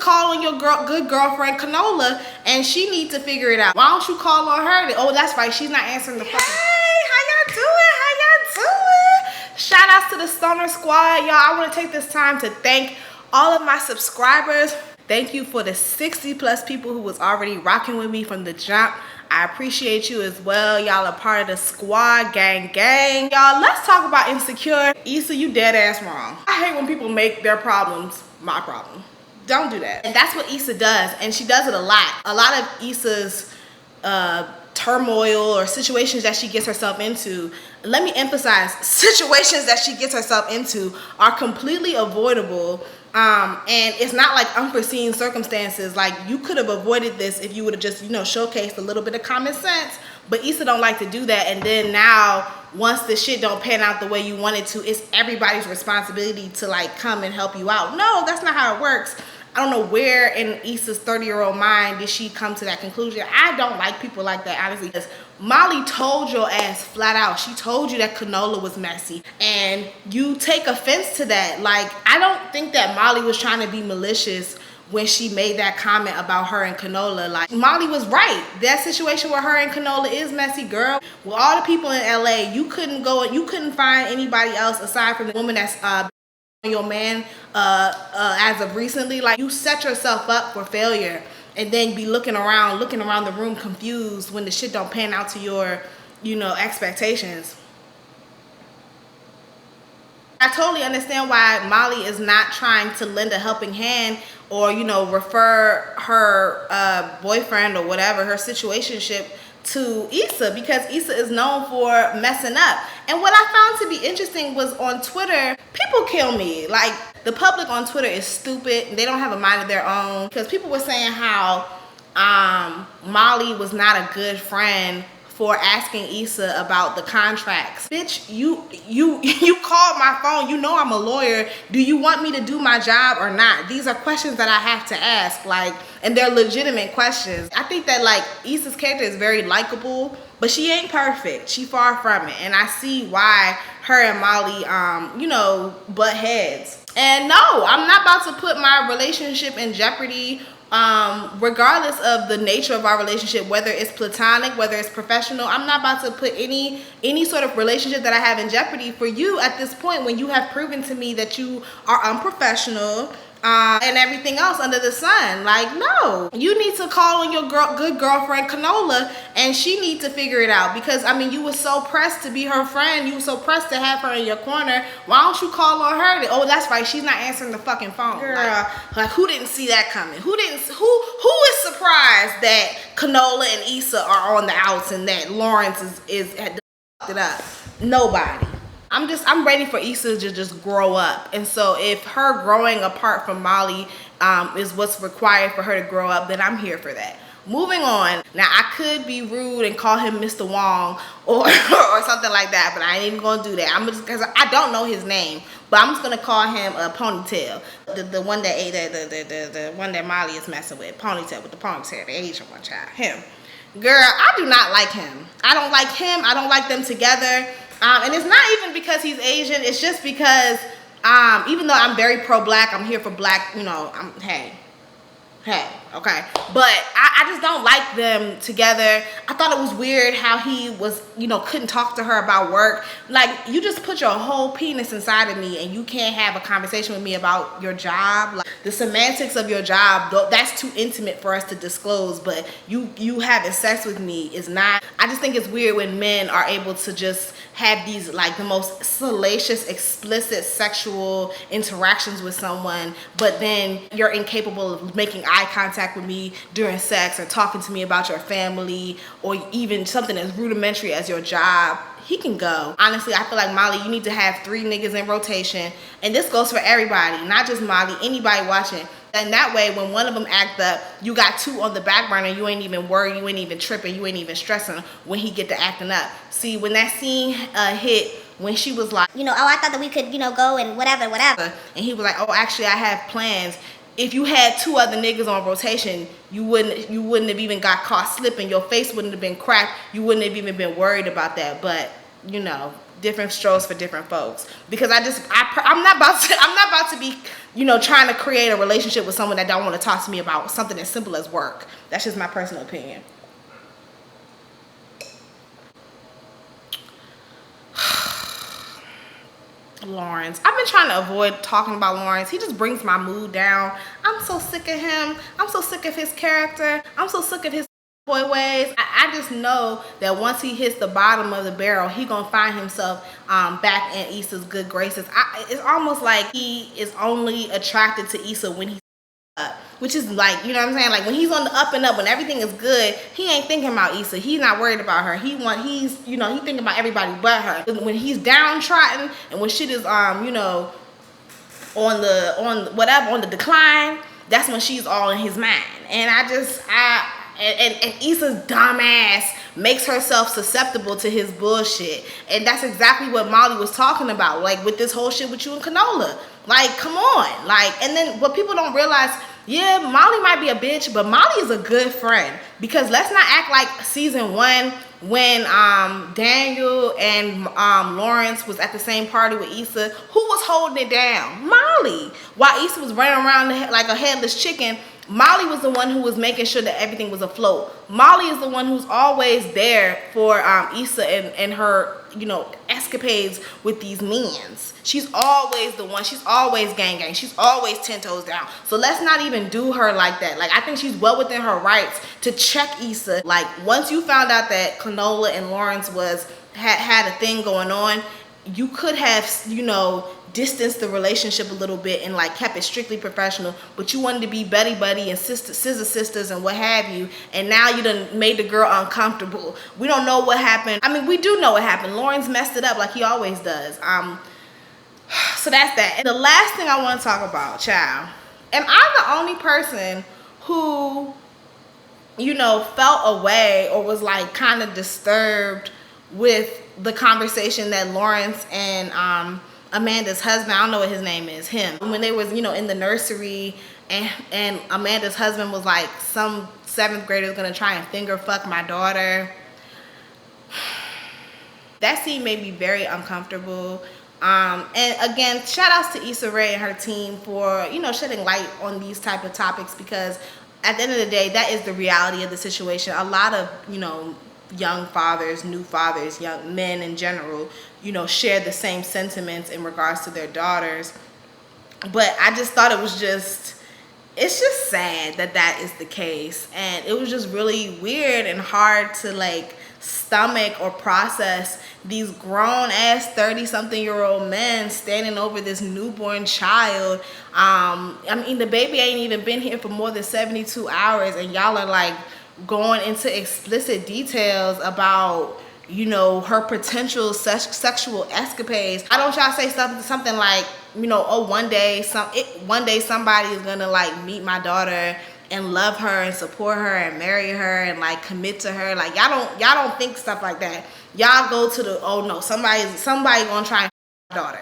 call on your good girlfriend Canola, and she needs to figure it out. Why don't you call on her? Oh, that's right, she's not answering the fucking. Hey, how y'all doing? How y'all doing? Shout outs to the Stoner Squad, y'all. I want to take this time to thank all of my subscribers. Thank you for the 60 plus people who was already rocking with me from the jump. I appreciate you as well. Y'all are part of the squad, gang. Y'all, let's talk about insecure. Issa, you dead ass wrong. I hate when people make their problems my problem. Don't do that. And that's what Issa does, and she does it a lot. A lot of Issa's turmoil or situations that she gets herself into, let me emphasize, situations that she gets herself into are completely avoidable. And it's not like unforeseen circumstances. Like, you could have avoided this if you would have just, showcased a little bit of common sense. But Issa don't like to do that. And then now, once the shit don't pan out the way you want it to, it's everybody's responsibility to like come and help you out. No, that's not how it works. I don't know where in Issa's 30-year-old mind did she come to that conclusion. I don't like people like that, honestly. Because Molly told your ass flat out. She told you that Canola was messy. And you take offense to that. Like, I don't think that Molly was trying to be malicious when she made that comment about her and Canola. Like, Molly was right. That situation with her and Canola is messy, girl. With all the people in LA, you couldn't find anybody else aside from the woman that's your man as of recently. Like, you set yourself up for failure and then be looking around the room confused when the shit don't pan out to your expectations. I totally understand why Molly is not trying to lend a helping hand or refer her boyfriend or whatever, her situationship, to Issa, because Issa is known for messing up. And what I found to be interesting was on Twitter, people kill me. Like, the public on Twitter is stupid. They don't have a mind of their own, because people were saying how Molly was not a good friend for asking Issa about the contracts. Bitch, you called my phone. You know I'm a lawyer. Do you want me to do my job or not? These are questions that I have to ask, like, and they're legitimate questions. I think that, like, Issa's character is very likable, but she ain't perfect. She far from it. And I see why her and Molly, butt heads. And no, I'm not about to put my relationship in jeopardy, regardless of the nature of our relationship, whether it's platonic, whether it's professional. I'm not about to put any sort of relationship that I have in jeopardy for you at this point, when you have proven to me that you are unprofessional and everything else under the sun. Like, no, you need to call on your good girlfriend Canola, and she needs to figure it out, because I mean, you were so pressed to be her friend, you were so pressed to have her in your corner. Why don't you call on her? Oh, that's right, she's not answering the fucking phone. Girl, like who didn't see that coming? Who is surprised that Canola and Issa are on the outs and that Lawrence is had it up? Nobody. I'm ready for Issa to just grow up. And so if her growing apart from Molly is what's required for her to grow up, then I'm here for that. Moving on. Now, I could be rude and call him Mr. Wong or something like that, but I ain't even gonna do that. I'm just, because I don't know his name, but I'm just gonna call him Ponytail, the one that the one that Molly is messing with. Ponytail, with the ponytail, the Asian one, child. Him. Girl, I do not like him. I don't like him. I don't like them together. And it's not even because he's Asian. It's just because even though I'm very pro-black, I'm here for black, hey, okay. But I just don't like them together. I thought it was weird how he was, couldn't talk to her about work. Like, you just put your whole penis inside of me and you can't have a conversation with me about your job. Like, the semantics of your job, that's too intimate for us to disclose, but you having sex with me is not. I just think it's weird when men are able to just have these, like, the most salacious, explicit sexual interactions with someone, but then you're incapable of making eye contact with me during sex or talking to me about your family or even something as rudimentary as your job. He can go. Honestly, I feel like, Molly, you need to have 3 niggas in rotation. And this goes for everybody, not just Molly, anybody watching. And that way, when one of them act up, you got 2 on the back burner. You ain't even worried. You ain't even tripping. You ain't even stressing when he get to acting up. See, when that scene hit, when she was like, oh, I thought that we could, go and whatever. And he was like, oh, actually, I have plans. If you had 2 other niggas on rotation, you wouldn't have even got caught slipping. Your face wouldn't have been cracked. You wouldn't have even been worried about that. But different strokes for different folks. Because I'm not about to be, trying to create a relationship with someone that don't want to talk to me about something as simple as work. That's just my personal opinion. Lawrence. I've been trying to avoid talking about Lawrence. He just brings my mood down. I'm so sick of him. I'm so sick of his character. I'm so sick of his boy ways. I just know that once he hits the bottom of the barrel, he gonna find himself back in Issa's good graces. It's almost like he is only attracted to Issa when he's up, which is like, you know what I'm saying? Like when he's on the up and up, when everything is good, he ain't thinking about Issa. He's not worried about her. He's thinking about everybody but her. When he's downtrodden and when shit is on the decline, that's when she's all in his mind. And and Issa's dumb ass makes herself susceptible to his bullshit. And that's exactly what Molly was talking about, like with this whole shit with you and Canola. Like, come on. Like, and then what people don't realize, yeah, Molly might be a bitch, but Molly is a good friend. Because let's not act like season 1 when Daniel and Lawrence was at the same party with Issa. Who was holding it down? Molly. While Issa was running around like a headless chicken, Molly was the one who was making sure that everything was afloat. Molly is the one who's always there for Issa and her, escapades with these mens. She's always the one. She's always gang. She's always 10 toes down. So let's not even do her like that. Like, I think she's well within her rights to check Issa. Like, once you found out that Canola and Lawrence had a thing going on, you could have, distanced the relationship a little bit and like kept it strictly professional, but you wanted to be buddy and scissor sisters and what have you, and now you done made the girl uncomfortable. We don't know what happened. I mean, we do know what happened. Lawrence messed it up like he always does. So that's that. And the last thing I want to talk about, child, am I the only person who felt away or was like kind of disturbed with the conversation that Lawrence and Amanda's husband, I don't know what his name is, him, when they was, in the nursery, and Amanda's husband was like, some 7th grader is gonna try and finger fuck my daughter. That scene made me very uncomfortable. And again, shout outs to Issa Rae and her team for, shedding light on these type of topics, because at the end of the day, that is the reality of the situation. A lot of, young fathers, new fathers, young men in general, share the same sentiments in regards to their daughters. But I just thought it's just sad that is the case. And it was just really weird and hard to like stomach or process these grown ass 30-something-year-old men standing over this newborn child. I mean, the baby ain't even been here for more than 72 hours, and y'all are like going into explicit details about her potential sexual escapades. Why don't y'all say something like, one day somebody is gonna like meet my daughter and love her and support her and marry her and like commit to her. Like, y'all don't think stuff like that. Y'all go to the, oh no, somebody gonna try and my daughter.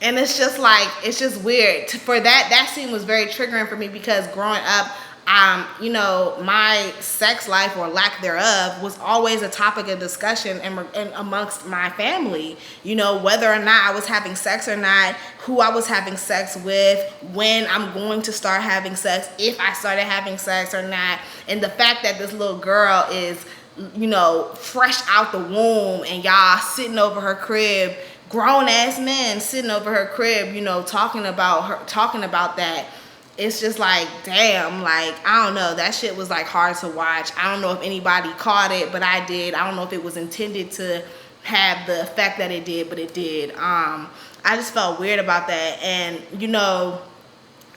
And it's just like, it's just weird. For that scene was very triggering for me, because growing up, my sex life or lack thereof was always a topic of discussion and amongst my family. Whether or not I was having sex or not, who I was having sex with, when I'm going to start having sex, if I started having sex or not. And the fact that this little girl is, fresh out the womb, and y'all sitting over her crib, grown ass men sitting over her crib, talking about that. It's just like, damn, like, I don't know. That shit was like hard to watch. I don't know if anybody caught it, but I did. I don't know if it was intended to have the effect that it did, but it did. I just felt weird about that. And,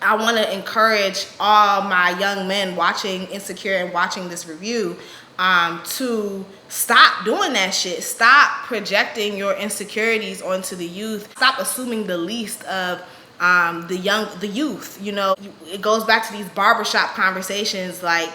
I want to encourage all my young men watching Insecure and watching this review to stop doing that shit. Stop projecting your insecurities onto the youth. Stop assuming the least of the youth. It goes back to these barbershop conversations. Like,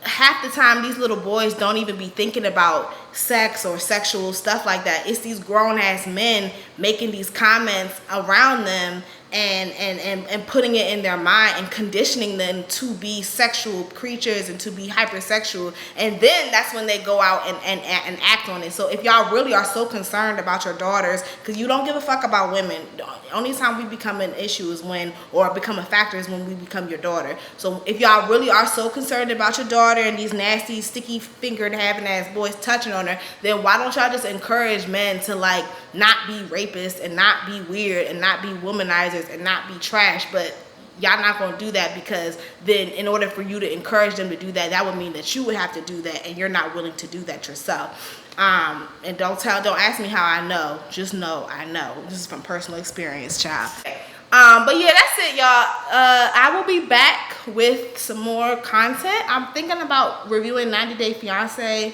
half the time these little boys don't even be thinking about sex or sexual stuff like that. It's these grown ass men making these comments around them and putting it in their mind and conditioning them to be sexual creatures and to be hypersexual, and then that's when they go out and act on it. So if y'all really are so concerned about your daughters, because you don't give a fuck about women, the only time we become an issue is when, or become a factor, is when we become your daughter. So if y'all really are so concerned about your daughter and these nasty sticky fingered having ass boys touching on her, then why don't y'all just encourage men to like not be rapists and not be weird and not be womanizers and not be trash? But y'all not gonna do that, because then in order for you to encourage them to do that, that would mean that you would have to do that, and you're not willing to do that yourself. And don't ask me how I know, just know I know. This is from personal experience, child. But yeah, that's it, y'all. I will be back with some more content. I'm thinking about reviewing 90 Day Fiance,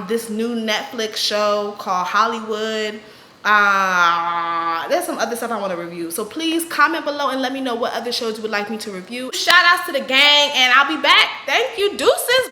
this new Netflix show called Hollywood. There's some other stuff I want to review, so please comment below and let me know what other shows you would like me to review. Shout outs to the gang, and I'll be back. Thank you, deuces.